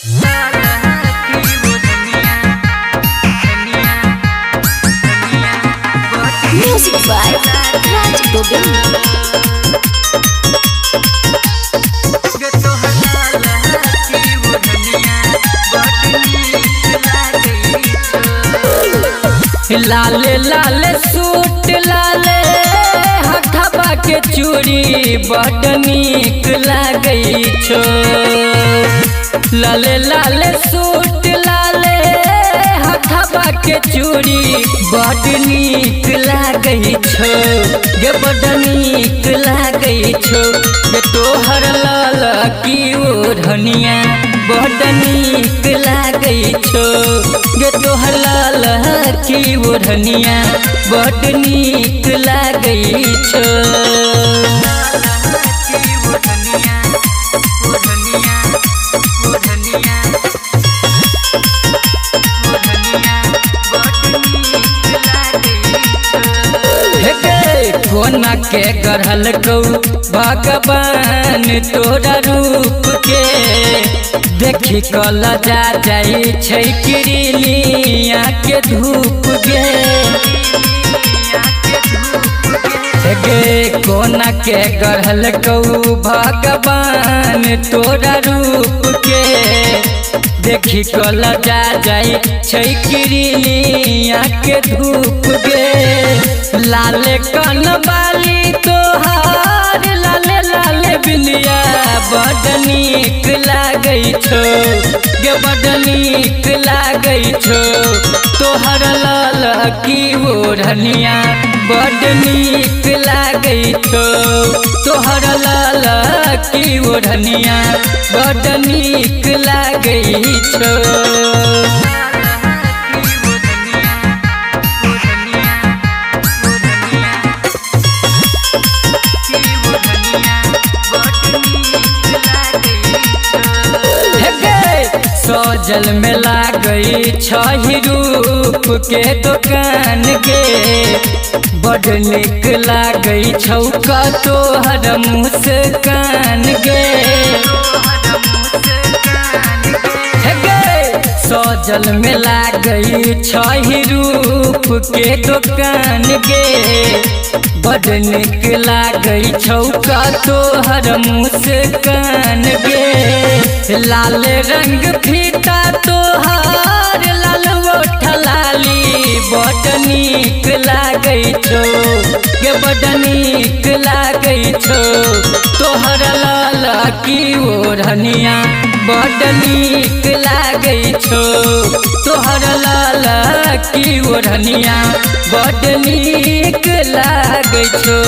Music by Raj Govind. लाले लाले suit लाले हथबा के चूड़ी बड़ नीक लागई छो। लाले लाले सूट लाले हथबा के चूड़ी बड़ नीक लागई छो गे बड़ नीक लागई छो गे तोहर लाल की ओढ़निया बड़ नीक लागई छो गे तोहर लाल की ओढ़निया बड़ नीक लागई छो। कोना के गढ़ल गौ भगवान तोरा रूप के देखी कल जा जाई छै किरनिया के धूप गे। कोना के गढ़ल गौ भगवान तोरा रूप के देखी कल जा जाई छै किरनिया के धूप गे। लाले कन बाली तोहार लाले लाले बिंदिया बड़ नीक लागई छो गे बड़ नीक लागई छो तोहर लाल की ओढ़निया बड़ नीक लागई छो तोहर लाल की ओढ़निया बड़ नीक लागई छो। सजल में लागई छही रूप के दुकान गे बड़ नीक लागई छौका तोहर मुस्कान गे। सजल में लागई छही रूप के दुकान गे बड़ नीक लागई छौका तोहर मुस्कान गे। लाल रंग फीता तोहार लाल ओठ लाली बड़ नीक लागई छो गे बड़ नीक लागई छो तोहर लाल की ओढ़निया बड़ नीक लागई छो तोहर लाल की ओढ़निया बड़ नीक लागई छो।